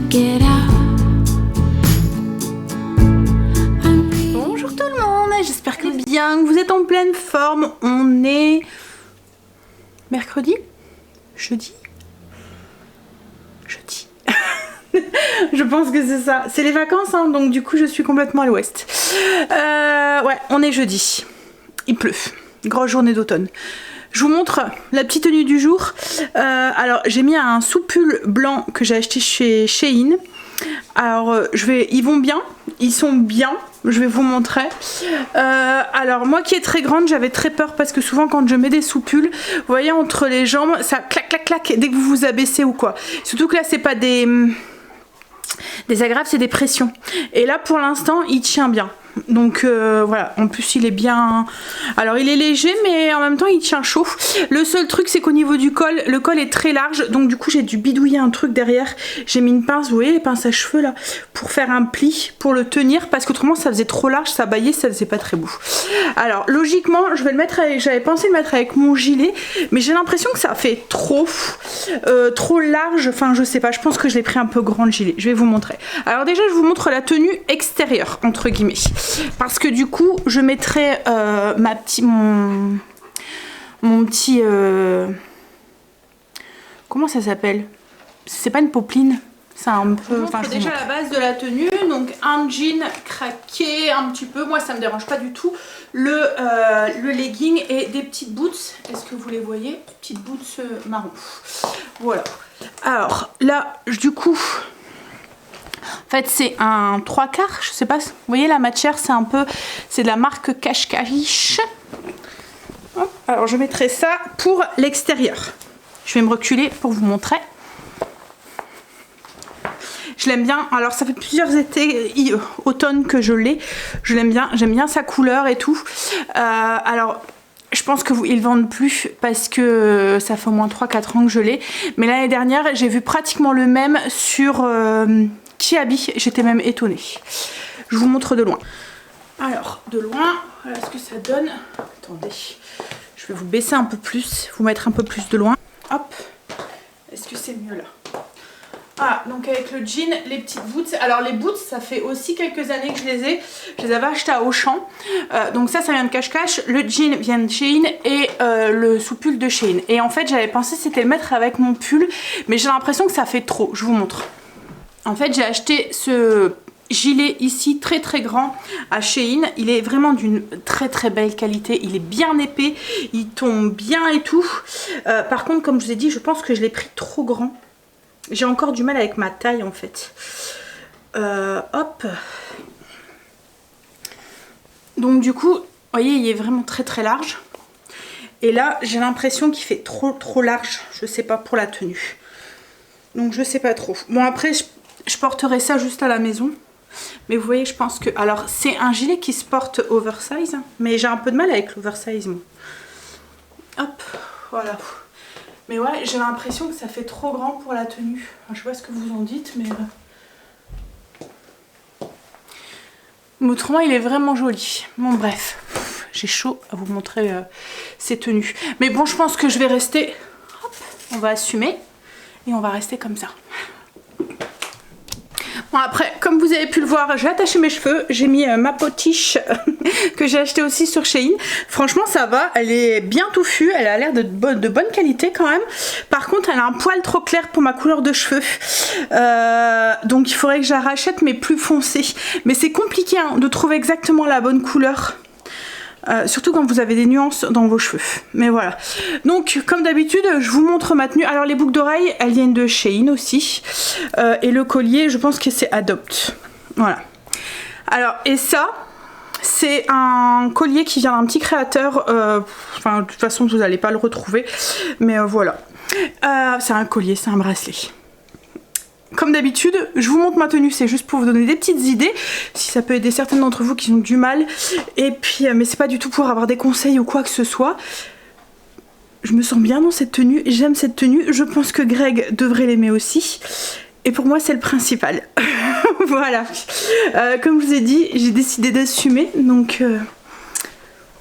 get out. Bonjour tout le monde, j'espère que bien, que vous êtes en pleine forme. On est mercredi, jeudi. Je pense que c'est ça. C'est les vacances, hein, donc du coup je suis complètement à l'ouest. Ouais, on est jeudi. Il pleut. Grosse journée d'automne. Je vous montre la petite tenue du jour. Alors j'ai mis un sous-pull blanc que j'ai acheté chez Shein. Alors ils vont bien, ils sont bien. Je vais vous montrer. Alors moi qui est très grande, j'avais très peur parce que souvent quand je mets des sous-pulls, vous voyez entre les jambes, ça clac clac clac dès que vous vous abaissez ou quoi. Surtout que là c'est pas des agrafes, c'est des pressions. Et là pour l'instant il tient bien. Donc voilà, en plus il est bien, alors il est léger mais en même temps il tient chaud. Le seul truc c'est qu'au niveau du col, le col est très large, donc du coup j'ai dû bidouiller un truc derrière. J'ai mis une pince, vous voyez les pinces à cheveux là, pour faire un pli, pour le tenir, parce qu'autrement ça faisait trop large, ça baillait, ça faisait pas très beau. Alors logiquement je vais le mettre avec, j'avais pensé le mettre avec mon gilet, mais j'ai l'impression que ça fait trop large, enfin je sais pas, je pense que je l'ai pris un peu grand le gilet. Je vais vous montrer. Alors déjà je vous montre la tenue extérieure entre guillemets. Parce que du coup je mettrai mon petit comment ça s'appelle, c'est pas une popeline, c'est un peu, enfin déjà la base de la tenue, donc un jean craqué un petit peu, moi ça me dérange pas du tout, le legging et des petites boots, est-ce que vous les voyez, petites boots marron, voilà. Alors là du coup en fait c'est un 3/4, je sais pas, vous voyez la matière c'est un peu, c'est de la marque Cache-Cache. Alors je mettrai ça pour l'extérieur. Je vais me reculer pour vous montrer. Je l'aime bien, alors ça fait plusieurs étés, automne que je l'ai. Je l'aime bien, j'aime bien sa couleur et tout. Alors je pense qu'ils vendent plus parce que ça fait au moins 3-4 ans que je l'ai. Mais l'année dernière j'ai vu pratiquement le même sur Kiabi, j'étais même étonnée. Je vous montre de loin. Alors de loin, voilà ce que ça donne. Attendez, je vais vous baisser un peu plus, vous mettre un peu plus de loin. Hop, est-ce que c'est mieux là? Ah, donc avec le jean, les petites boots. Alors les boots, ça fait aussi quelques années que je les ai. Je les avais achetées à Auchan. Donc ça vient de Cache-Cache. Le jean vient de Shein et le sous-pull de Shein. Et en fait, j'avais pensé c'était le mettre avec mon pull, mais j'ai l'impression que ça fait trop. Je vous montre. En fait, j'ai acheté ce gilet ici très très grand à Shein. Il est vraiment d'une très très belle qualité. Il est bien épais, il tombe bien et tout. Par contre, comme je vous ai dit, je pense que je l'ai pris trop grand. J'ai encore du mal avec ma taille en fait. Hop. Donc du coup, vous voyez, il est vraiment très très large. Et là, j'ai l'impression qu'il fait trop large. Je sais pas pour la tenue. Donc je sais pas trop. Bon après, je porterai ça juste à la maison. Mais vous voyez, je pense que... Alors, c'est un gilet qui se porte oversize. Mais j'ai un peu de mal avec l'oversize, moi. Hop, voilà. Mais ouais, j'ai l'impression que ça fait trop grand pour la tenue. Enfin, je sais pas ce que vous en dites, mais... autrement, il est vraiment joli. Bon, bref. J'ai chaud à vous montrer ces tenues. Mais bon, je pense que je vais rester... Hop, on va assumer. Et on va rester comme ça. Bon après, comme vous avez pu le voir, j'ai attaché mes cheveux, j'ai mis ma potiche que j'ai acheté aussi sur Shein. Franchement ça va, elle est bien touffue, elle a l'air de bonne qualité quand même. Par contre elle a un poil trop clair pour ma couleur de cheveux. Donc il faudrait que je la rachète mais plus foncée. Mais c'est compliqué hein, de trouver exactement la bonne couleur. Surtout quand vous avez des nuances dans vos cheveux. Mais voilà. Donc comme d'habitude je vous montre ma tenue. Alors les boucles d'oreilles elles viennent de Shein aussi. Et le collier je pense que c'est Adopt. Voilà. Alors et ça c'est un collier qui vient d'un petit créateur. Enfin de toute façon vous n'allez pas le retrouver. Mais voilà. C'est un collier, c'est un bracelet. Comme d'habitude, je vous montre ma tenue, c'est juste pour vous donner des petites idées, si ça peut aider certaines d'entre vous qui ont du mal. Et puis, mais c'est pas du tout pour avoir des conseils ou quoi que ce soit. Je me sens bien dans cette tenue, j'aime cette tenue, je pense que Greg devrait l'aimer aussi. Et pour moi, c'est le principal. Voilà. Comme je vous ai dit, j'ai décidé d'assumer, donc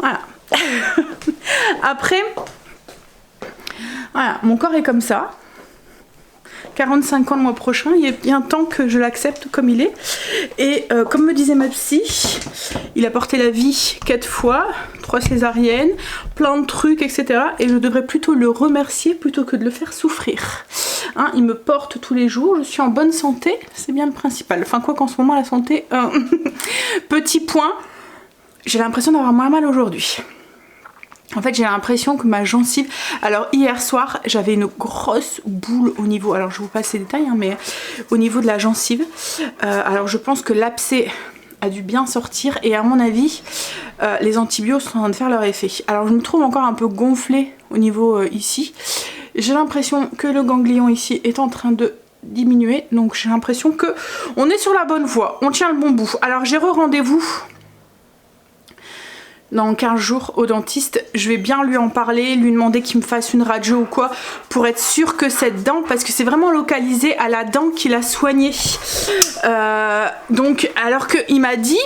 voilà. Après, voilà, mon corps est comme ça. 45 ans le mois prochain, il est bien temps que je l'accepte comme il est. Et comme me disait ma psy, il a porté la vie 4 fois, 3 césariennes, plein de trucs, etc. Et je devrais plutôt le remercier plutôt que de le faire souffrir. Hein, il me porte tous les jours, je suis en bonne santé, c'est bien le principal. Enfin quoi qu'en ce moment la santé... Petit point, j'ai l'impression d'avoir moins mal aujourd'hui. En fait j'ai l'impression que ma gencive... Alors hier soir j'avais une grosse boule au niveau... Alors je vous passe les détails hein, mais au niveau de la gencive. Alors je pense que l'abcès a dû bien sortir et à mon avis les antibiotiques sont en train de faire leur effet. Alors je me trouve encore un peu gonflée au niveau ici. J'ai l'impression que le ganglion ici est en train de diminuer. Donc j'ai l'impression que on est sur la bonne voie. On tient le bon bout. Alors j'ai rendez-vous dans 15 jours au dentiste. Je vais bien lui en parler, lui demander qu'il me fasse une radio ou quoi pour être sûr que cette dent, parce que c'est vraiment localisé à la dent qu'il a soignée. Donc alors qu'il m'a dit...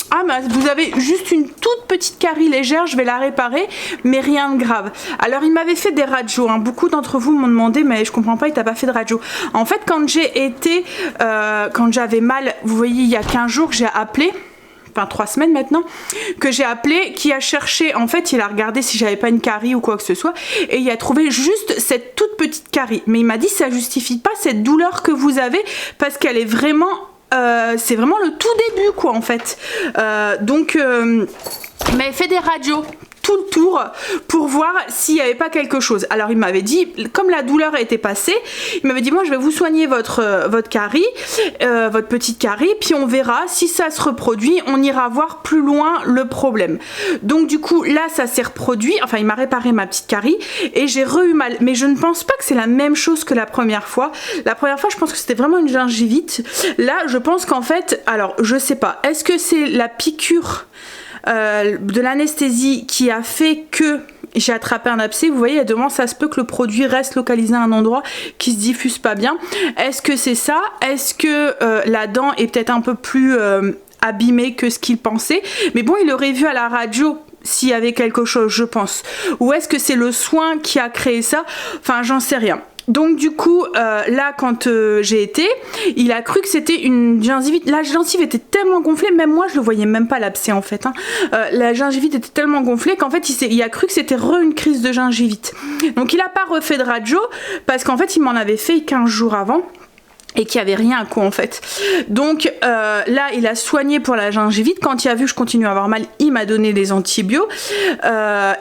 Ah bah vous avez juste une toute petite carie légère, je vais la réparer, mais rien de grave. Alors il m'avait fait des radios, hein. Beaucoup d'entre vous m'ont demandé, mais je comprends pas, il t'a pas fait de radio. En fait quand j'ai été, quand j'avais mal, vous voyez il y a 15 jours que j'ai appelé, enfin 3 semaines maintenant, que j'ai appelé, qui a cherché, en fait il a regardé si j'avais pas une carie ou quoi que ce soit, et il a trouvé juste cette toute petite carie. Mais il m'a dit ça justifie pas cette douleur que vous avez, parce qu'elle est vraiment... c'est vraiment le tout début quoi en fait. Donc il m'avait fait des radios tout le tour pour voir s'il n'y avait pas quelque chose. Alors il m'avait dit, comme la douleur était passée, il m'avait dit moi je vais vous soigner votre carie, votre petite carie, puis on verra si ça se reproduit, on ira voir plus loin le problème. Donc du coup là ça s'est reproduit, enfin il m'a réparé ma petite carie et j'ai eu mal, mais je ne pense pas que c'est la même chose que la première fois. La première fois je pense que c'était vraiment une gingivite. Là je pense qu'en fait, alors je sais pas, est-ce que c'est la piqûre de l'anesthésie qui a fait que j'ai attrapé un abcès? Vous voyez, demain ça se peut que le produit reste localisé à un endroit qui se diffuse pas bien. Est-ce que c'est ça? Est-ce que la dent est peut-être un peu plus abîmée que ce qu'il pensait? Mais bon, il aurait vu à la radio s'il y avait quelque chose, je pense. Ou est-ce que c'est le soin qui a créé ça? Enfin, j'en sais rien. Donc du coup là quand j'ai été, il a cru que c'était une gingivite. La gencive était tellement gonflée, même moi je le voyais même pas l'abcès en fait hein. La gingivite était tellement gonflée qu'en fait il a cru que c'était une crise de gingivite. Donc il a pas refait de radio parce qu'en fait il m'en avait fait 15 jours avant et qu'il n'y avait rien quoi en fait. Donc là il a soigné pour la gingivite. Quand il a vu que je continue à avoir mal, il m'a donné des antibiotiques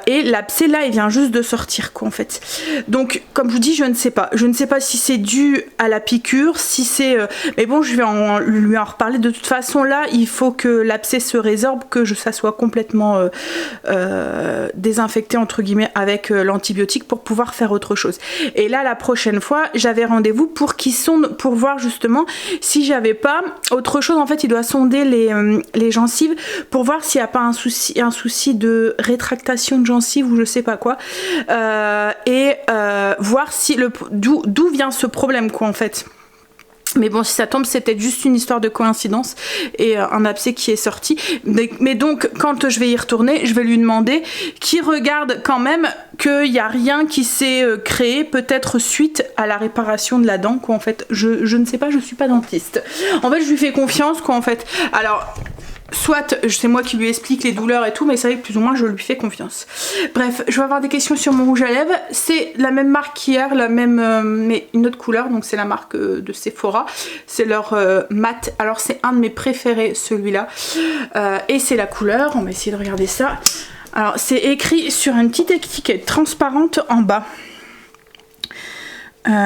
et l'abcès là il vient juste de sortir quoi en fait. Donc comme je vous dis, je ne sais pas si c'est dû à la piqûre, si c'est mais bon je vais lui en reparler. De toute façon là il faut que l'abcès se résorbe, que ça soit complètement désinfecté entre guillemets avec l'antibiotique pour pouvoir faire autre chose. Et là la prochaine fois j'avais rendez-vous pour qu'il sonde, pour voir justement si j'avais pas autre chose. En fait il doit sonder les gencives pour voir s'il n'y a pas un souci de rétractation de gencives ou je sais pas quoi, et voir si d'où vient ce problème quoi en fait. Mais bon, si ça tombe, c'est peut-être juste une histoire de coïncidence et un abcès qui est sorti. Mais donc, quand je vais y retourner, je vais lui demander qu'il regarde quand même qu'il n'y a rien qui s'est créé, peut-être suite à la réparation de la dent, quoi, en fait. Je ne sais pas, je suis pas dentiste. En fait, je lui fais confiance, quoi, en fait. Alors... soit c'est moi qui lui explique les douleurs et tout, mais c'est vrai que plus ou moins je lui fais confiance. Bref, je vais avoir des questions sur mon rouge à lèvres. C'est la même marque qu'hier, la même mais une autre couleur, donc c'est la marque de Sephora. C'est leur mat. Alors c'est un de mes préférés, celui-là. Et c'est la couleur, on va essayer de regarder ça. Alors c'est écrit sur une petite étiquette transparente en bas.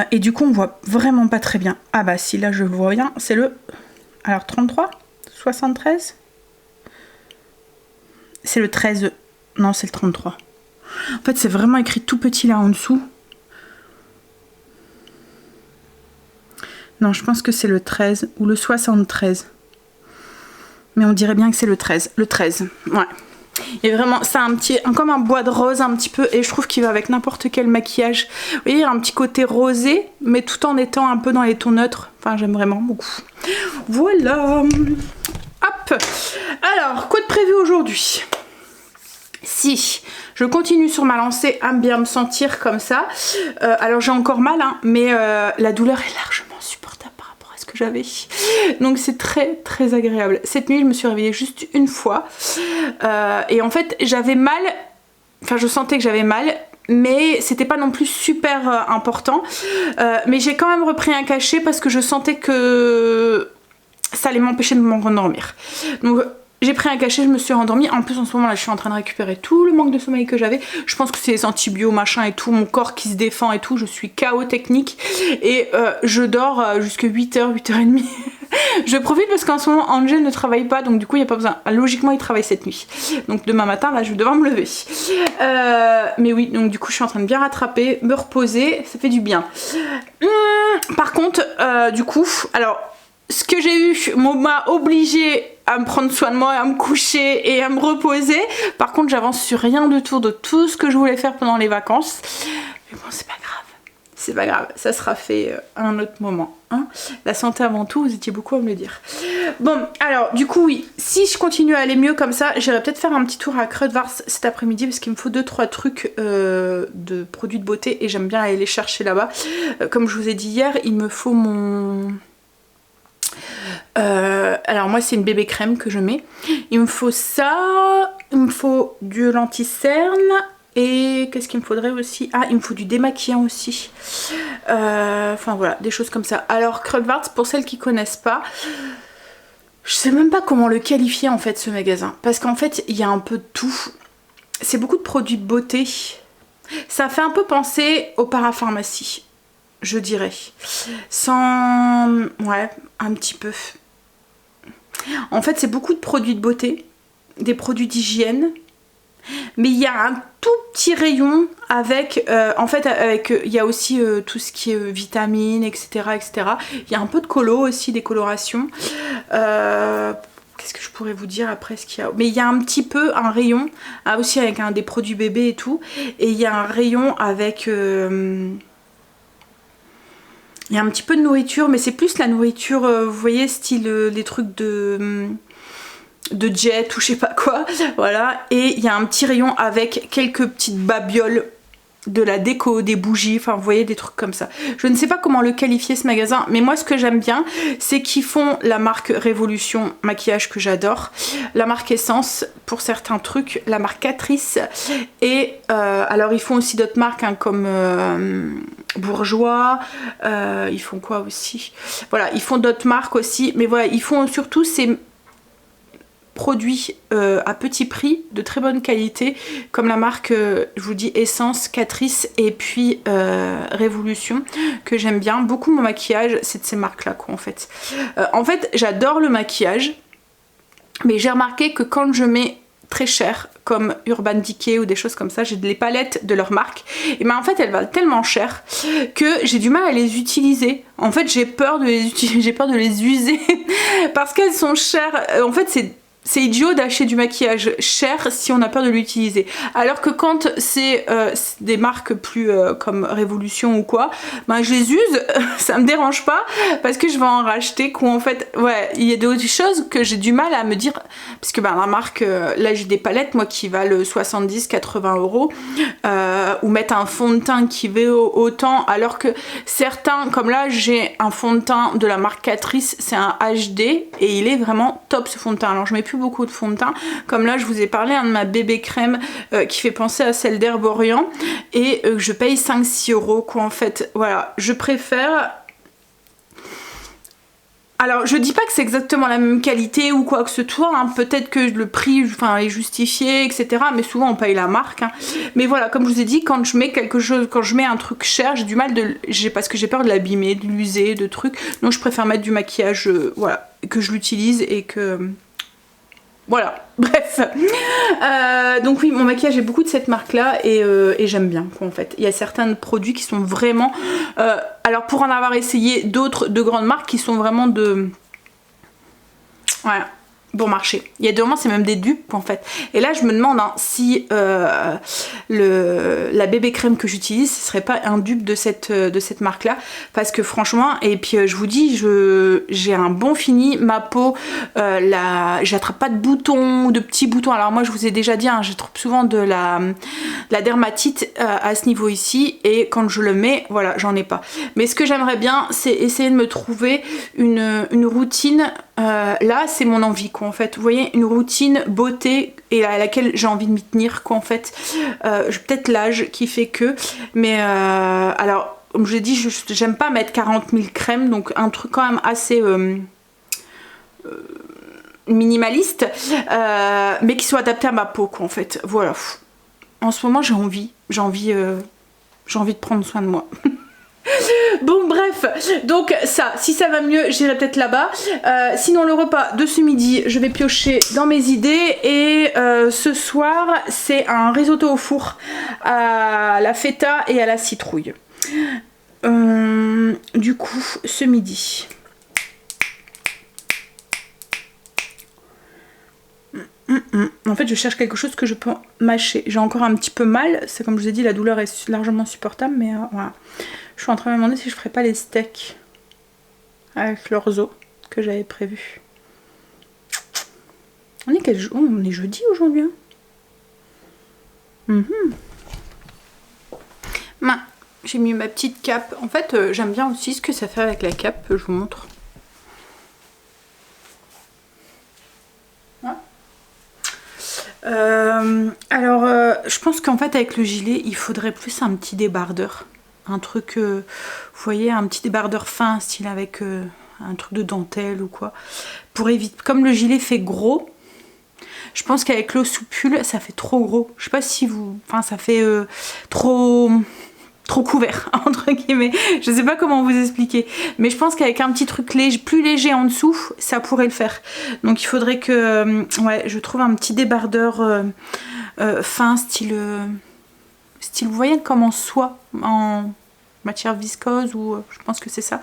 Et du coup on voit vraiment pas très bien. Ah bah si, là je le vois bien, c'est le... Alors 33 73. C'est le 13, non c'est le 33. En fait c'est vraiment écrit tout petit là en dessous. Non je pense que c'est le 13 ou le 73. Mais on dirait bien que c'est le 13. Le 13, ouais. Et vraiment c'est comme un bois de rose un petit peu, et je trouve qu'il va avec n'importe quel maquillage. Vous voyez, il y a un petit côté rosé mais tout en étant un peu dans les tons neutres. Enfin j'aime vraiment beaucoup. Voilà. Hop. Alors quoi de prévu aujourd'hui? Si je continue sur ma lancée à bien me sentir comme ça, alors j'ai encore mal, hein, mais la douleur est largement supportable par rapport à ce que j'avais. Donc c'est très très agréable. Cette nuit je me suis réveillée juste une fois et en fait j'avais mal, enfin je sentais que j'avais mal, mais c'était pas non plus super important. Mais j'ai quand même repris un cachet parce que je sentais que ça allait m'empêcher de m'endormir. Donc j'ai pris un cachet, je me suis rendormie. En plus en ce moment là je suis en train de récupérer tout le manque de sommeil que j'avais. Je pense que c'est les antibiotiques machin et tout, mon corps qui se défend et tout. Je suis KO technique et je dors jusqu'à 8h, 8h30. Je profite parce qu'en ce moment Angel ne travaille pas, donc du coup il n'y a pas besoin. Logiquement il travaille cette nuit. Donc demain matin là je vais devoir me lever. Mais oui, donc du coup je suis en train de bien rattraper, me reposer, ça fait du bien. Par contre, du coup, alors ce que j'ai eu m'a obligée à me prendre soin de moi, à me coucher et à me reposer. Par contre j'avance sur rien du tout de tout ce que je voulais faire pendant les vacances. Mais bon c'est pas grave. C'est pas grave, ça sera fait à un autre moment. Hein. La santé avant tout, vous étiez beaucoup à me le dire. Bon, alors du coup oui, si je continue à aller mieux comme ça, j'irai peut-être faire un petit tour à Kruidvat cet après-midi parce qu'il me faut 2-3 trucs de produits de beauté et j'aime bien aller les chercher là-bas. Comme je vous ai dit hier, il me faut mon... alors moi c'est une bébé crème que je mets. Il me faut ça, il me faut du lenti-cerne. Et qu'est-ce qu'il me faudrait aussi? Ah, il me faut du démaquillant aussi. Enfin voilà, des choses comme ça. Alors Kruidvat, pour celles qui connaissent pas, je sais même pas comment le qualifier en fait ce magasin. Parce qu'en fait, il y a un peu de tout. C'est beaucoup de produits de beauté. Ça fait un peu penser aux parapharmacies, je dirais. Sans... ouais, un petit peu. En fait, c'est beaucoup de produits de beauté, des produits d'hygiène. Mais il y a un tout petit rayon avec, en fait, avec, il y a aussi tout ce qui est vitamines, etc., etc. Il y a un peu de colo aussi, des colorations. Qu'est-ce que je pourrais vous dire après ce qu'il y a? Mais il y a un petit peu un rayon, aussi avec des produits bébés et tout. Et il y a un rayon avec... il y a un petit peu de nourriture, mais c'est plus la nourriture, vous voyez, style les trucs de jet ou je sais pas quoi, voilà. Et il y a un petit rayon avec quelques petites babioles, de la déco, des bougies, enfin vous voyez, des trucs comme ça. Je ne sais pas comment le qualifier ce magasin, mais moi ce que j'aime bien c'est qu'ils font la marque Révolution maquillage que j'adore, la marque Essence pour certains trucs, la marque Catrice et alors ils font aussi d'autres marques hein, comme Bourjois, ils font quoi aussi, voilà, ils font d'autres marques aussi, mais voilà, ils font surtout ces produits à petit prix, de très bonne qualité, comme la marque, je vous dis, Essence, Catrice et puis Révolution, que j'aime bien. Beaucoup mon maquillage, c'est de ces marques-là, quoi, en fait. En fait, j'adore le maquillage, mais j'ai remarqué que quand je mets très cher, comme Urban Decay ou des choses comme ça, j'ai des palettes de leur marque, et ben en fait elles valent tellement cher que j'ai du mal à les utiliser. En fait j'ai peur de les utiliser, j'ai peur de les user parce qu'elles sont chères. En fait c'est idiot d'acheter du maquillage cher si on a peur de l'utiliser. Alors que quand c'est des marques plus comme Révolution ou quoi, ben je les use, ça me dérange pas parce que je vais en racheter quoi. En fait, ouais, il y a d'autres choses que j'ai du mal à me dire parce que ben la marque, là j'ai des palettes moi qui valent 70-80 euros ou mettre un fond de teint qui vaut autant alors que certains, comme là j'ai un fond de teint de la marque Catrice, c'est un HD et il est vraiment top ce fond de teint. Alors je mets plus beaucoup de fond de teint, comme là je vous ai parlé de ma bébé crème qui fait penser à celle d'Herborian et je paye 5-6 euros quoi en fait. Voilà, je préfère... Alors je dis pas que c'est exactement la même qualité ou quoi que ce soit, hein. Peut-être que le prix enfin, est justifié etc, mais souvent on paye la marque hein. Mais voilà, comme je vous ai dit, quand je mets quelque chose, quand je mets un truc cher, j'ai du mal parce que j'ai peur de l'abîmer, de l'user, de trucs, donc je préfère mettre du maquillage voilà, que je l'utilise et que... Voilà, bref. Donc oui, mon maquillage est beaucoup de cette marque-là et j'aime bien, quoi, en fait. Il y a certains produits qui sont vraiment... alors pour en avoir essayé d'autres de grandes marques qui sont vraiment de... Voilà. bon marché. Il y a des moments c'est même des dupes en fait. Et là je me demande hein, si la bébé crème que j'utilise ce serait pas un dupe de cette marque là, parce que franchement, et puis je vous dis, j'ai un bon fini, ma peau j'attrape pas de boutons ou de petits boutons. Alors moi je vous ai déjà dit hein, j'attrape souvent de la dermatite à ce niveau ici, et quand je le mets voilà j'en ai pas. Mais ce que j'aimerais bien c'est essayer de me trouver une routine. Là c'est mon envie quoi en fait, vous voyez, une routine beauté et à laquelle j'ai envie de m'y tenir quoi en fait. Peut-être l'âge qui fait que, mais alors comme je l'ai dit, j'aime pas mettre 40 000 crèmes, donc un truc quand même assez minimaliste, mais qui soit adapté à ma peau quoi en fait. Voilà, en ce moment j'ai envie de prendre soin de moi. Bon bref, donc ça, si ça va mieux, j'irai peut-être là-bas. Sinon le repas de ce midi, je vais piocher dans mes idées. Et ce soir, c'est un risotto au four à la feta et à la citrouille. Du coup, ce midi... En fait je cherche quelque chose que je peux mâcher. J'ai encore un petit peu mal, c'est comme je vous ai dit, la douleur est largement supportable, mais voilà. Je suis en train de me demander si je ferais pas les steaks avec leurs os que j'avais prévu. On est quel jour? On est jeudi aujourd'hui hein. J'ai mis ma petite cape. En fait j'aime bien aussi ce que ça fait avec la cape, je vous montre. Je pense qu'en fait avec le gilet il faudrait plus un petit débardeur, un truc vous voyez, un petit débardeur fin style avec un truc de dentelle ou quoi, pour éviter, comme le gilet fait gros, je pense qu'avec l'eau sous pull ça fait trop gros, je sais pas si vous, enfin ça fait trop couvert entre guillemets, je sais pas comment vous expliquer, mais je pense qu'avec un petit truc plus léger en dessous ça pourrait le faire. Donc il faudrait que ouais, je trouve un petit débardeur fin style vous voyez comme en soie, en matière viscose, ou je pense que c'est ça.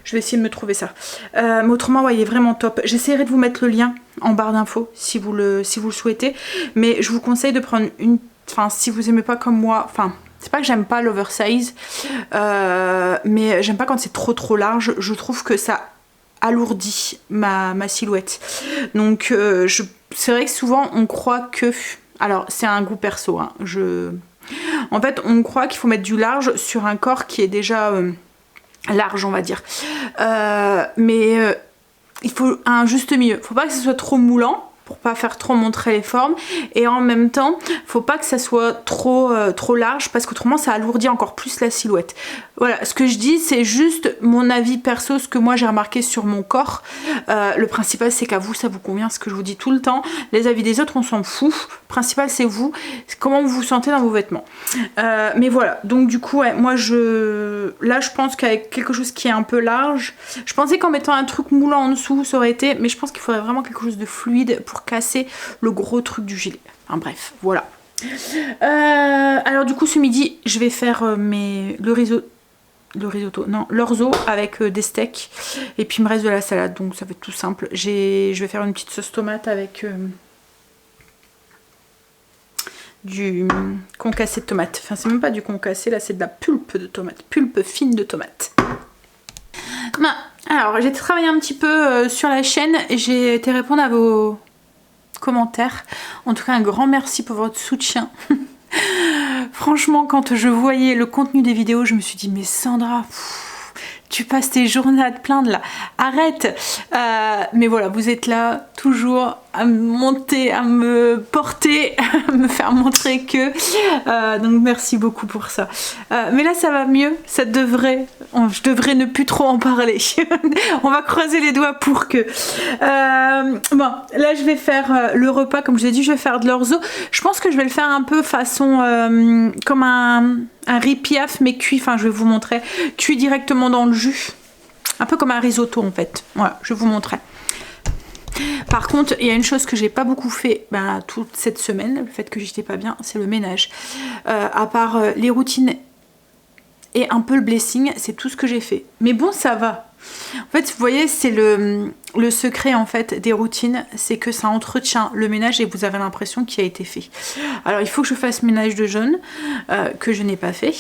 Je vais essayer de me trouver ça, mais autrement ouais, il est vraiment top. J'essaierai de vous mettre le lien en barre d'infos si vous le souhaitez, mais je vous conseille de prendre une, enfin si vous aimez pas comme moi, enfin c'est pas que j'aime pas l'oversize, mais j'aime pas quand c'est trop large. Je trouve que ça alourdit ma silhouette. Donc c'est vrai que souvent on croit que... Alors c'est un goût perso, hein, en fait on croit qu'il faut mettre du large sur un corps qui est déjà large on va dire. Mais il faut un juste milieu. Faut pas que ce soit trop moulant pour pas faire trop montrer les formes, et en même temps faut pas que ça soit trop large, parce qu'autrement ça alourdit encore plus la silhouette. Voilà, ce que je dis c'est juste mon avis perso, ce que moi j'ai remarqué sur mon corps. Le principal c'est qu'à vous ça vous convient, ce que je vous dis tout le temps. Les avis des autres on s'en fout, le principal c'est vous, comment vous vous sentez dans vos vêtements. Mais voilà, donc du coup ouais, moi là je pense qu'avec quelque chose qui est un peu large, je pensais qu'en mettant un truc moulant en dessous ça aurait été, mais je pense qu'il faudrait vraiment quelque chose de fluide pour casser le gros truc du gilet. Enfin bref, voilà. Alors du coup ce midi je vais faire l'orzo avec des steaks, et puis il me reste de la salade, donc ça va être tout simple. Je vais faire une petite sauce tomate avec du concassé de tomate. Enfin c'est même pas du concassé, là c'est de la pulpe de tomate, pulpe fine de tomate. Alors j'ai travaillé un petit peu sur la chaîne, j'ai été répondre à vos commentaires. En tout cas un grand merci pour votre soutien. Franchement quand je voyais le contenu des vidéos je me suis dit mais Sandra, tu passes tes journées à te plaindre là, arrête. Mais voilà, vous êtes là toujours à me monter, à me porter, à me faire montrer que donc merci beaucoup pour ça. Mais là ça va mieux, je devrais ne plus trop en parler. On va croiser les doigts pour que bon, là je vais faire le repas, comme je vous ai dit, je vais faire de l'orzo. Je pense que je vais le faire un peu façon comme un riz piaf mais cuit, enfin je vais vous montrer, cuit directement dans le jus, un peu comme un risotto en fait. Voilà, je vais vous montrer. Par contre il y a une chose que j'ai pas beaucoup fait toute cette semaine, le fait que j'étais pas bien, c'est le ménage. À part les routines et un peu le blessing, c'est tout ce que j'ai fait. Mais bon ça va, En fait, vous voyez, c'est le secret en fait des routines, c'est que ça entretient le ménage et vous avez l'impression qu'il a été fait. Alors, il faut que je fasse ménage de jaune, que je n'ai pas fait.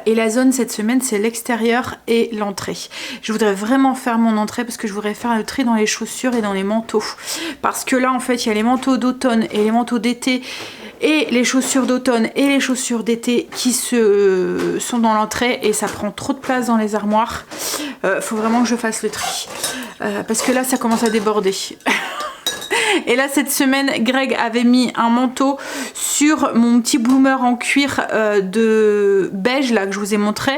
Et la zone cette semaine, c'est l'extérieur et l'entrée. Je voudrais vraiment faire mon entrée parce que je voudrais faire le tri dans les chaussures et dans les manteaux. Parce que là, en fait, il y a les manteaux d'automne et les manteaux d'été et les chaussures d'automne et les chaussures d'été qui sont dans l'entrée et ça prend trop de place dans les armoires. Faut vraiment que je fasse le tri. Parce que là, ça commence à déborder. Et là cette semaine Greg avait mis un manteau sur mon petit bloomer en cuir de beige là que je vous ai montré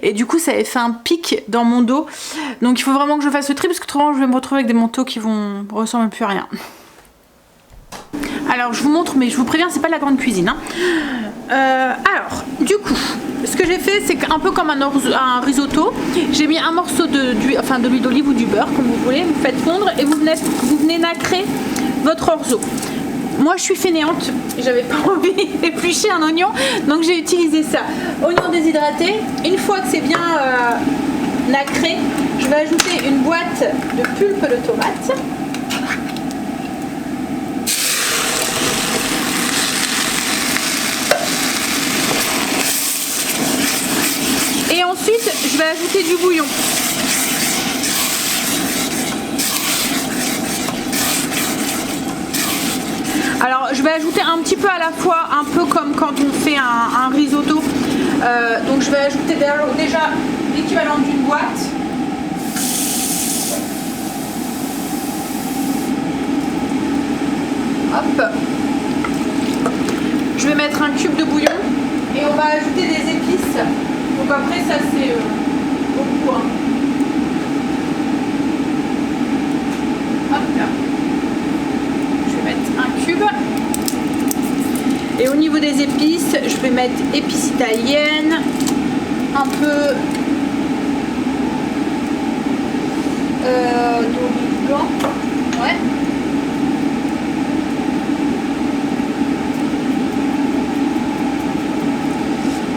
et du coup ça avait fait un pic dans mon dos, donc il faut vraiment que je fasse le tri parce que autrement je vais me retrouver avec des manteaux qui vont ressembler plus à rien. Alors je vous montre, mais je vous préviens, c'est pas la grande cuisine hein. Alors du coup ce que j'ai fait, c'est un peu comme un risotto. J'ai mis un morceau de l'huile d'olive ou du beurre comme vous voulez, vous faites fondre et vous venez nacrer votre orzo. Moi je suis fainéante, j'avais pas envie d'éplucher un oignon, donc j'ai utilisé ça. Oignon déshydraté, une fois que c'est bien nacré, je vais ajouter une boîte de pulpe de tomate. Et ensuite, je vais ajouter du bouillon. Alors, je vais ajouter un petit peu à la fois, un peu comme quand on fait un risotto. Donc, je vais ajouter déjà l'équivalent d'une boîte. Hop. Je vais mettre un cube de bouillon et on va ajouter des épices. Donc après ça c'est beaucoup hein. Hop là. Je vais mettre un cube. Et au niveau des épices, je vais mettre épices italiennes, un peu d'origan. Ouais.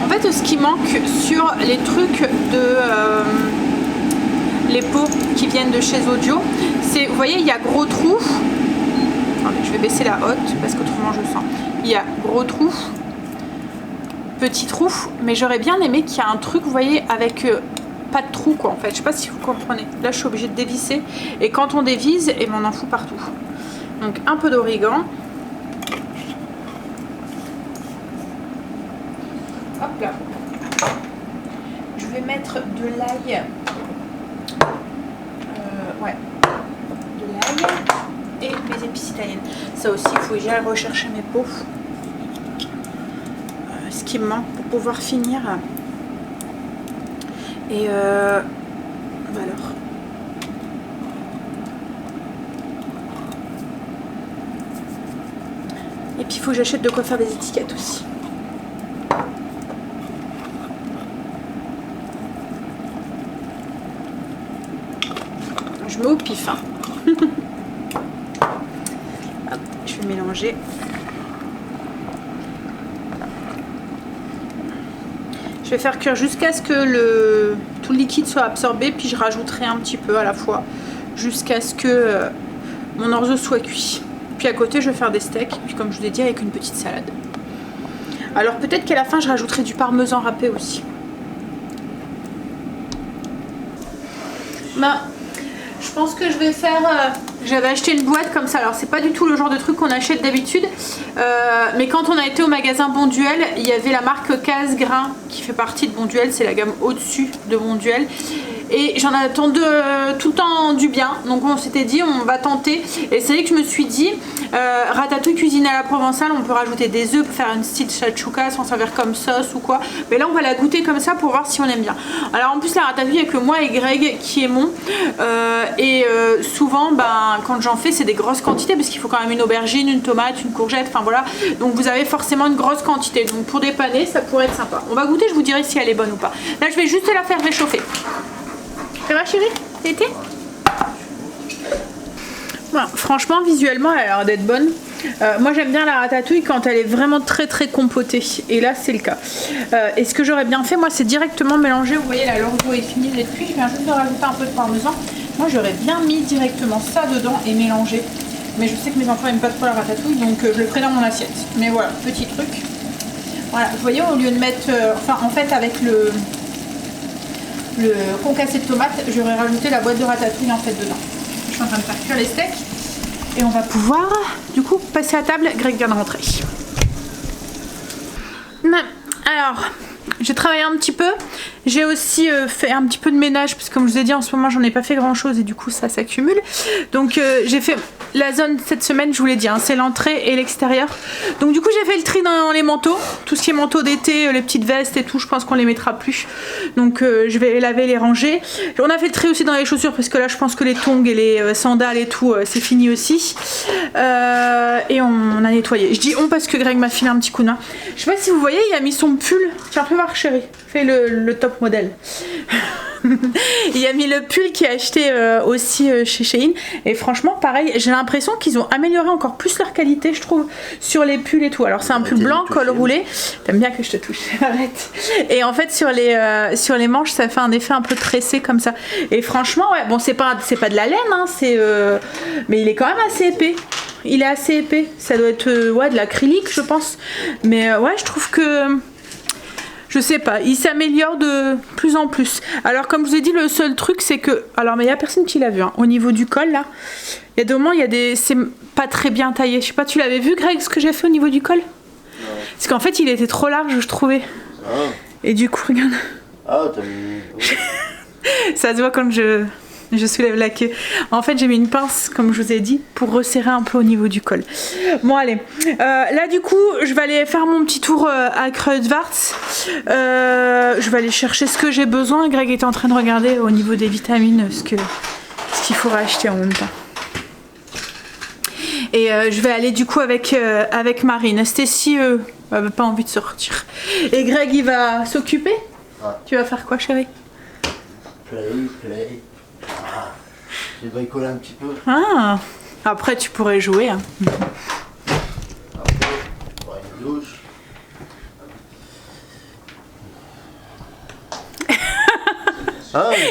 En fait, ce qui manque sur les trucs de les pots qui viennent de chez Audio, c'est, vous voyez, il y a gros trou. Attendez, je vais baisser la haute parce qu'autrement je sens. Il y a gros trou, petit trou, mais j'aurais bien aimé qu'il y ait un truc, vous voyez, avec pas de trou quoi en fait. Je sais pas si vous comprenez. Là, je suis obligée de dévisser et quand on dévisse, et on en fout partout. Donc un peu d'origan. Hop là. Je vais mettre de l'ail. Ouais. De l'ail. Et mes épices italiennes. Ça aussi, il faut que j'aille rechercher mes pots. Ce qui me manque pour pouvoir finir. Et alors. Et puis il faut que j'achète de quoi faire des étiquettes aussi. Je mets au pif. Hein. Hop, je vais mélanger. Je vais faire cuire jusqu'à ce que tout le liquide soit absorbé, puis je rajouterai un petit peu à la fois jusqu'à ce que mon orzo soit cuit. Puis à côté, je vais faire des steaks, puis comme je vous ai dit, avec une petite salade. Alors peut-être qu'à la fin, je rajouterai du parmesan râpé aussi. Bah, je pense que je vais faire... J'avais acheté une boîte comme ça, alors c'est pas du tout le genre de truc qu'on achète d'habitude, mais quand on a été au magasin Bonduelle, il y avait la marque Casse-Grain qui fait partie de Bonduelle, c'est la gamme au-dessus de Bonduelle. Et j'en attends tout le temps du bien, donc on s'était dit on va tenter. Et c'est vrai que je me suis dit ratatouille cuisinée à la provençale, on peut rajouter des œufs pour faire une style shakshuka, s'en servir comme sauce ou quoi. Mais là on va la goûter comme ça pour voir si on aime bien. Alors en plus la ratatouille, il n'y a que moi et Greg qui aimons. Souvent quand j'en fais c'est des grosses quantités parce qu'il faut quand même une aubergine, une tomate, une courgette, enfin voilà. Donc vous avez forcément une grosse quantité. Donc pour dépanner ça pourrait être sympa. On va goûter, je vous dirai si elle est bonne ou pas. Là je vais juste la faire réchauffer. Ça va chérie? L'été? Voilà, franchement visuellement elle a l'air d'être bonne. Moi j'aime bien la ratatouille quand elle est vraiment très très compotée. Et là c'est le cas. Et ce que j'aurais bien fait, moi, c'est directement mélanger. Vous voyez, la l'orzo est finie d'être cuit. Je viens juste de rajouter un peu de parmesan. Moi j'aurais bien mis directement ça dedans et mélangé. Mais je sais que mes enfants n'aiment pas trop la ratatouille, donc je le ferai dans mon assiette. Mais voilà, petit truc. Voilà, vous voyez, au lieu de mettre... enfin, en fait, avec le concassé de tomates, j'aurais rajouté la boîte de ratatouille en fait dedans. Je suis en train de faire cuire les steaks. Et on va pouvoir, du coup, passer à table. Greg vient de rentrer. Alors, j'ai travaillé un petit peu. J'ai aussi fait un petit peu de ménage parce que comme je vous ai dit en ce moment j'en ai pas fait grand chose et du coup ça s'accumule. Donc j'ai fait la zone cette semaine, je vous l'ai dit, hein, c'est l'entrée et l'extérieur. Donc du coup j'ai fait le tri dans les manteaux. Tout ce qui est manteau d'été, les petites vestes et tout, je pense qu'on les mettra plus. Donc je vais les laver, les ranger. On a fait le tri aussi dans les chaussures parce que là je pense que les tongs et les sandales et tout c'est fini aussi. Et on a nettoyé. Je dis on parce que Greg m'a filé un petit coup de main. Je sais pas si vous voyez, il a mis son pull. Tiens, fais voir chérie. Fais le top modèle. Il a mis le pull qu'il a acheté aussi chez Shein et franchement pareil, j'ai l'impression qu'ils ont amélioré encore plus leur qualité je trouve sur les pulls et tout. Alors c'est un pull blanc col roulé, t'aimes bien que je te touche, arrête. Et en fait sur les manches ça fait un effet un peu tressé comme ça et franchement ouais, bon c'est pas de la laine hein, mais il est quand même assez épais. Il est assez épais, ça doit être ouais, de l'acrylique je pense, mais ouais je trouve que je sais pas, il s'améliore de plus en plus. Alors comme je vous ai dit, le seul truc c'est que... Alors mais il n'y a personne qui l'a vu, hein. Au niveau du col là, il y a des moments, c'est pas très bien taillé. Je sais pas, tu l'avais vu Greg ce que j'ai fait au niveau du col? Non. Parce qu'en fait il était trop large je trouvais. Ah. Et du coup regarde. Ah t'as mis... Ça se voit quand je soulève la queue. En fait j'ai mis une pince comme je vous ai dit pour resserrer un peu au niveau du col. Bon allez, là du coup je vais aller faire mon petit tour à Kruidvat. Je vais aller chercher ce que j'ai besoin. Greg est en train de regarder au niveau des vitamines ce qu'il faudra acheter en même temps. Et je vais aller du coup avec Marine. Stacy avait pas envie de sortir. Et Greg il va s'occuper. Ouais. Tu vas faire quoi chérie? Play. Ah, je vais bricoler un petit peu. Ah, après tu pourrais jouer. Hein. Après, on va une douche.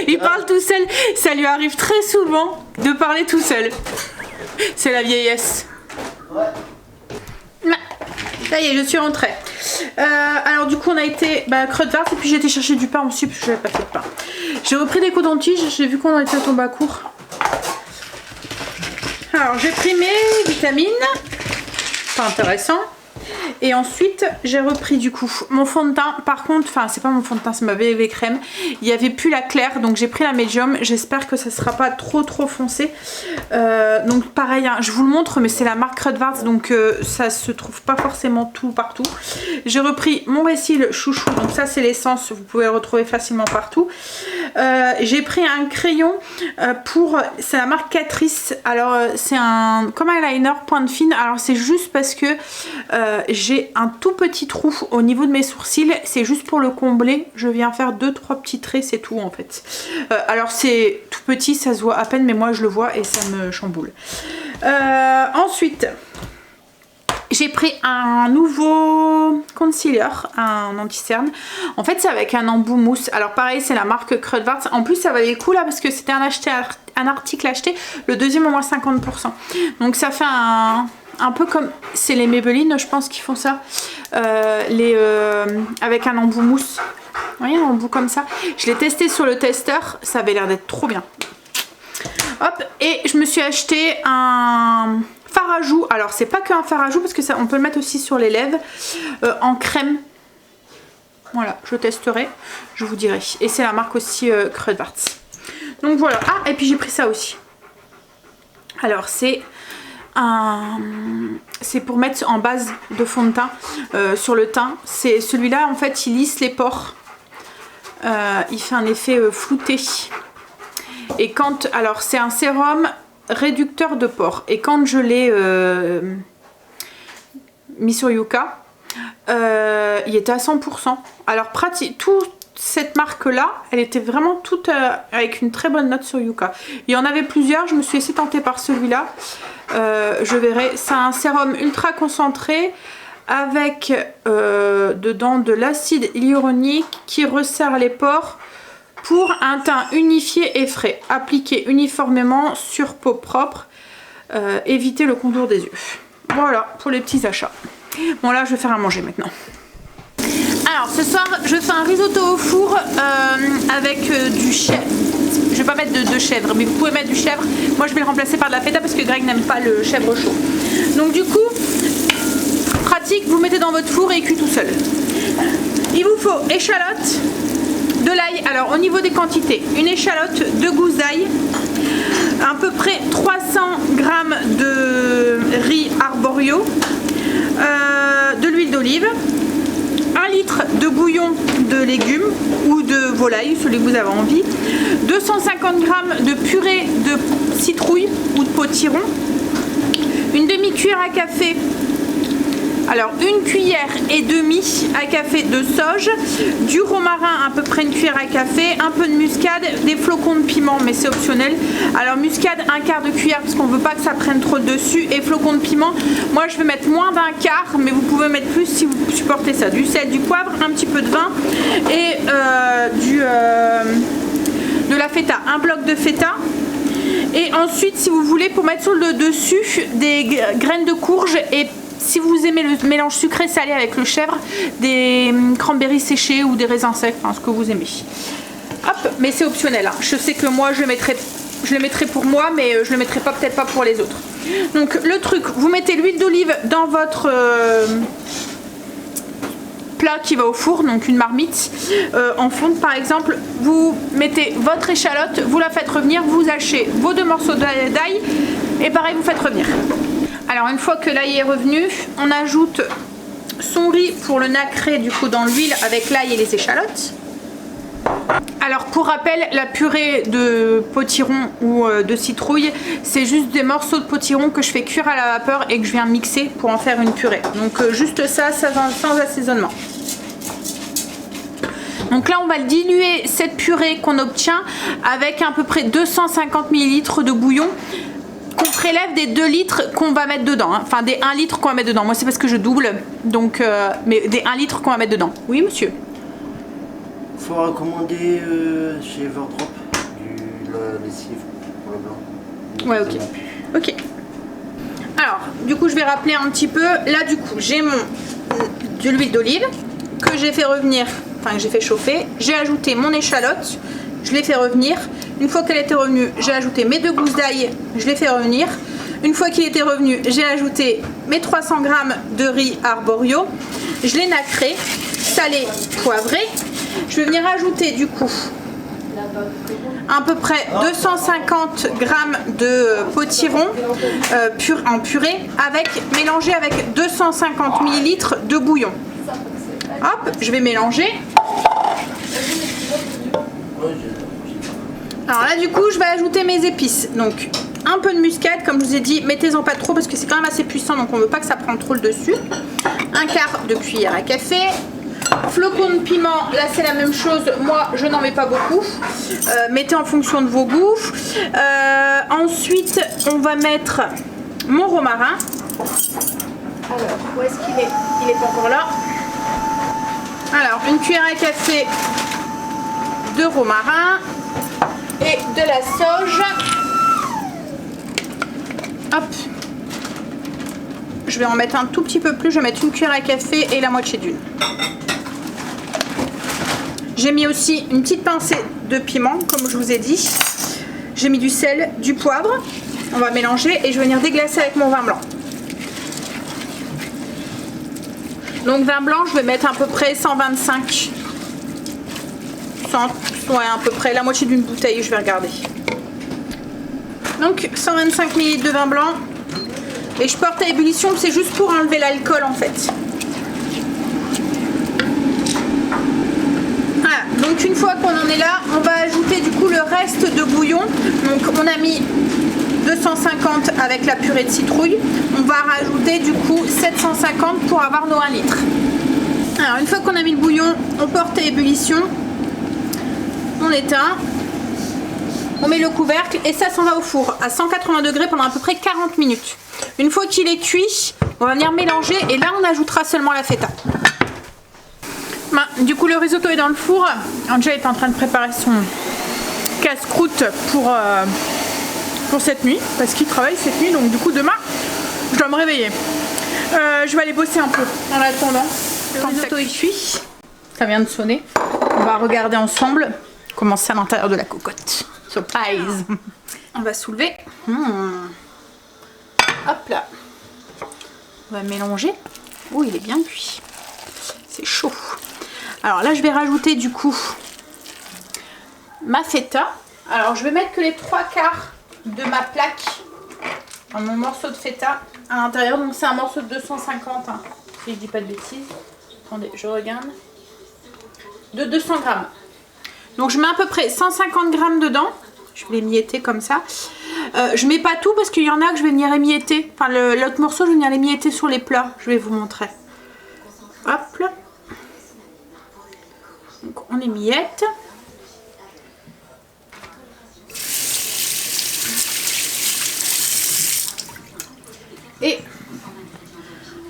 Il parle tout seul. Ça lui arrive très souvent de parler tout seul. C'est la vieillesse. Ouais. Ça y est, je suis rentrée. Alors du coup on a été Kruidvat et puis j'ai été chercher du pain aussi parce que j'avais pas fait de pain. J'ai repris des cotons-tiges, j'ai vu qu'on était tombé à court. Alors j'ai pris mes vitamines, pas intéressant. Et ensuite j'ai repris du coup mon fond de teint. Par contre, enfin c'est pas mon fond de teint, c'est ma BB crème. Il n'y avait plus la claire donc j'ai pris la médium. J'espère que ça sera pas trop foncé. Donc pareil, hein, je vous le montre mais c'est la marque Kruidvat donc ça se trouve pas forcément tout partout. J'ai repris mon Ressil chouchou, donc ça c'est l'essence, vous pouvez le retrouver facilement partout. J'ai pris un crayon c'est la marque Catrice. Alors c'est comme un eyeliner pointe fine. Alors c'est juste parce que j'ai un tout petit trou au niveau de mes sourcils, c'est juste pour le combler. Je viens faire 2-3 petits traits, c'est tout en fait. Alors c'est tout petit, ça se voit à peine mais moi je le vois et ça me chamboule. Ensuite j'ai pris un nouveau concealer, un anti-cerne. En fait c'est avec un embout mousse. Alors pareil c'est la marque Kruidvat. En plus ça valait le coup là parce que c'était un article acheté, le deuxième au moins 50%. Donc ça fait un peu comme, c'est les Maybelline je pense qui font ça, avec un embout mousse. Vous voyez un embout comme ça. Je l'ai testé sur le testeur, ça avait l'air d'être trop bien. Hop, et je me suis acheté un fard à joues. Alors c'est pas qu'un fard à joues parce que ça on peut le mettre aussi sur les lèvres, en crème. Voilà, je testerai, je vous dirai. Et c'est la marque aussi Kruidvat. Donc voilà. Ah et puis j'ai pris ça aussi. Alors c'est pour mettre en base de fond de teint sur le teint. C'est celui-là en fait il lisse les pores. Il fait un effet flouté. Et quand, alors c'est un sérum réducteur de pores et quand je l'ai mis sur Yuka, il était à 100%. Alors cette marque-là, elle était vraiment toute avec une très bonne note sur Yuka. Il y en avait plusieurs, je me suis laissée tenter par celui-là. Je verrai. C'est un sérum ultra concentré avec dedans de l'acide hyaluronique qui resserre les pores pour un teint unifié et frais. Appliqué uniformément sur peau propre. Éviter le contour des yeux. Voilà pour les petits achats. Bon là je vais faire à manger maintenant. Alors ce soir je fais un risotto au four avec du chèvre. Je vais pas mettre de chèvre, mais vous pouvez mettre du chèvre. Moi je vais le remplacer par de la feta parce que Greg n'aime pas le chèvre chaud. Donc du coup, pratique, vous mettez dans votre four et il cuit tout seul. Il vous faut échalote, de l'ail. Alors au niveau des quantités, une échalote, 2 gousses d'ail, à peu près 300 g de riz arborio, de l'huile d'olive, 1 litre de bouillon de légumes ou de volaille, celui que vous avez envie, 250 g de purée de citrouille ou de potiron, une demi-cuillère à café, alors 1 cuillère et demie à café de sauge, du romarin à peu près 1 cuillère à café, un peu de muscade, des flocons de piment mais c'est optionnel. Alors muscade 1/4 de cuillère parce qu'on veut pas que ça prenne trop le dessus, et flocons de piment, moi je vais mettre moins d'1/4 mais vous pouvez mettre plus si vous supportez ça. Du sel, du poivre, un petit peu de vin et de la feta, un bloc de feta. Et ensuite si vous voulez, pour mettre sur le dessus des graines de courge, et si vous aimez le mélange sucré salé avec le chèvre, des cranberries séchés ou des raisins secs, enfin, ce que vous aimez. Hop, mais c'est optionnel. Hein. Je sais que moi je le mettrai pour moi, mais je le mettrai pas, peut-être pas pour les autres. Donc le truc, vous mettez l'huile d'olive dans votre plat qui va au four, donc une marmite en fonte par exemple. Vous mettez votre échalote, vous la faites revenir, vous hachez vos 2 morceaux d'ail et pareil vous faites revenir. Alors une fois que l'ail est revenu, on ajoute son riz pour le nacrer du coup dans l'huile avec l'ail et les échalotes. Alors pour rappel, la purée de potiron ou de citrouille, c'est juste des morceaux de potiron que je fais cuire à la vapeur et que je viens mixer pour en faire une purée. Donc juste ça sans assaisonnement. Donc là on va diluer cette purée qu'on obtient avec à peu près 250 ml de bouillon qu'on prélève des 2 litres qu'on va mettre dedans, hein. Enfin des 1 litre qu'on va mettre dedans. Moi c'est parce que je double, donc mais des 1 litre qu'on va mettre dedans. Oui monsieur. Faut recommander chez Everdrop la lessive pour le blanc. Ouais, ok. Ok. Alors, du coup, je vais rappeler un petit peu. Là, du coup, j'ai de l'huile d'olive que j'ai fait revenir, enfin que j'ai fait chauffer. J'ai ajouté mon échalote, je l'ai fait revenir. Une fois qu'elle était revenue, j'ai ajouté mes 2 gousses d'ail, je l'ai fait revenir. Une fois qu'il était revenu, j'ai ajouté mes 300 g de riz arborio. Je l'ai nacré, salé, poivré. Je vais venir ajouter du coup à peu près 250 g de potiron en purée, mélangé avec 250 ml de bouillon. Hop, je vais mélanger. Alors là du coup je vais ajouter mes épices. Donc un peu de muscade, comme je vous ai dit, mettez-en pas trop parce que c'est quand même assez puissant, donc on ne veut pas que ça prenne trop le dessus. 1/4 de cuillère à café. Flocons de piment, là c'est la même chose, moi je n'en mets pas beaucoup, mettez en fonction de vos goûts. Ensuite on va mettre mon romarin. Alors où est-ce qu'il est? Il est pas encore là. Alors 1 cuillère à café de romarin et de la sauge. Hop. Je vais en mettre un tout petit peu plus, je vais mettre 1 cuillère à café et la moitié d'une. J'ai mis aussi une petite pincée de piment, comme je vous ai dit. J'ai mis du sel, du poivre. On va mélanger et je vais venir déglacer avec mon vin blanc. Donc vin blanc, je vais mettre à peu près 125. Ouais, à peu près la moitié d'une bouteille, je vais regarder. Donc 125 ml de vin blanc. Et je porte à ébullition, c'est juste pour enlever l'alcool en fait. Voilà, donc une fois qu'on en est là, on va ajouter du coup le reste de bouillon. Donc on a mis 250 avec la purée de citrouille. On va rajouter du coup 750 pour avoir nos 1 litre. Alors une fois qu'on a mis le bouillon, on porte à ébullition. on éteint, on met le couvercle et ça s'en va au four à 180 degrés pendant à peu près 40 minutes. Une fois qu'il est cuit, on va venir mélanger et là on ajoutera seulement la feta. Du coup le risotto est dans le four. Angela est en train de préparer son casse-croûte pour cette nuit parce qu'il travaille cette nuit, donc du coup demain je dois me réveiller. Je vais aller bosser un peu en attendant. Le risotto est cuit, ça vient de sonner. On va regarder ensemble comment c'est à l'intérieur de la cocotte. Surprise. On va soulever. Hop là. On va mélanger. Oh, il est bien cuit. C'est chaud. Alors là, je vais rajouter du coup ma feta. Alors, je vais mettre que les 3/4 de ma plaque dans mon morceau de feta à l'intérieur. Donc, c'est un morceau de 250, hein, si je dis pas de bêtises. Attendez, je regarde. De 200 grammes. Donc, je mets à peu près 150 grammes dedans. Je vais les mietter comme ça. Je mets pas tout parce qu'il y en a que je vais venir émietter. Enfin, l'autre morceau, je vais venir les mietter sur les plats. Je vais vous montrer. Hop là. Donc, on les miette. Et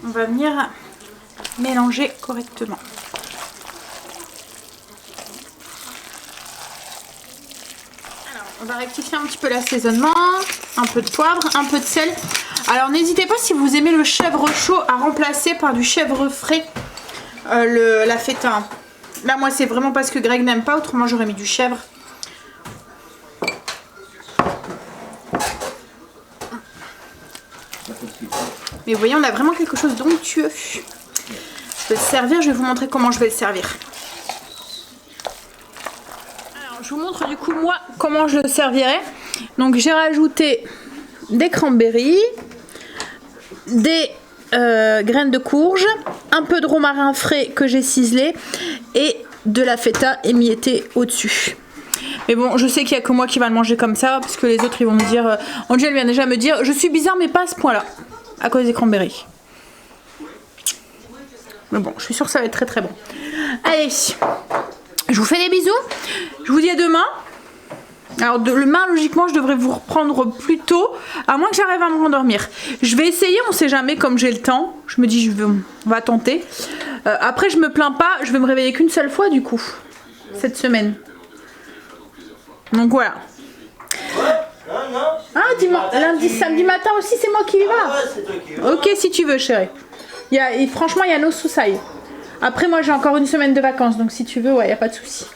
on va venir mélanger correctement. Alors, on va rectifier un petit peu l'assaisonnement, un peu de poivre, un peu de sel. Alors n'hésitez pas, si vous aimez le chèvre chaud, à remplacer par du chèvre frais la feta. Là moi c'est vraiment parce que Greg n'aime pas, autrement j'aurais mis du chèvre. Mais vous voyez, on a vraiment quelque chose d'onctueux. Je vais le servir, je vais vous montrer comment je vais le servir. Alors, je vous montre du coup moi comment je le servirai. Donc j'ai rajouté des cranberries, des graines de courge, un peu de romarin frais que j'ai ciselé et de la feta émiettée au-dessus. Mais bon, je sais qu'il n'y a que moi qui va le manger comme ça, parce que les autres ils vont me dire, Angel vient déjà me dire, je suis bizarre mais pas à ce point-là, à cause des cranberries. Mais bon, je suis sûre que ça va être très très bon. Allez, je vous fais des bisous, je vous dis à demain. Alors demain, logiquement, je devrais vous reprendre plus tôt, à moins que j'arrive à me rendormir. Je vais essayer, on sait jamais, comme j'ai le temps. Je me dis, on va tenter. Après, je me plains pas, je vais me réveiller qu'une seule fois du coup, cette semaine. Donc voilà. Ah, lundi, samedi matin aussi, c'est moi qui y va. Ok, si tu veux, chérie. Franchement, il y a nos sous-sailles. Après, moi, j'ai encore une semaine de vacances, donc si tu veux, ouais, il n'y a pas de souci.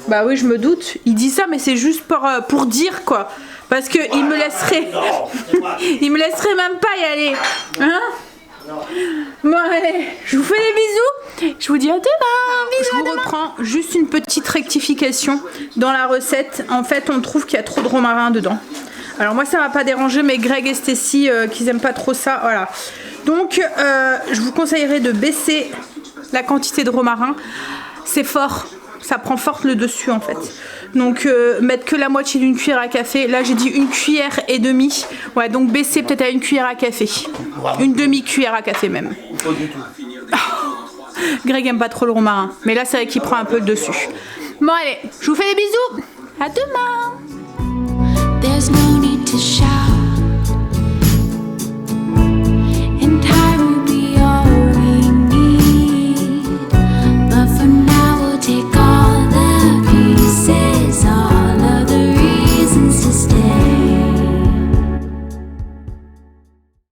Bah oui, je me doute. Il dit ça, mais c'est juste pour dire quoi. Parce que il me laisserait, il me laisserait même pas y aller. Hein? Bon allez, je vous fais des bisous. Je vous dis à demain. Je vous reprends juste une petite rectification dans la recette. En fait, on trouve qu'il y a trop de romarin dedans. Alors moi, ça m'a pas dérangé, mais Greg et Stacy, qui aiment pas trop ça, voilà. Donc, je vous conseillerais de baisser la quantité de romarin. C'est fort. Ça prend fort le dessus en fait. Donc mettre que la moitié d'une cuillère à café. Là j'ai dit 1,5 cuillère. Ouais, donc baisser peut-être à 1 cuillère à café. Une demi-cuillère à café même. Pas du tout. Greg aime pas trop le romarin. Mais là c'est vrai qu'il prend un peu le dessus. Bon allez, je vous fais des bisous. À demain. There's no need to shout.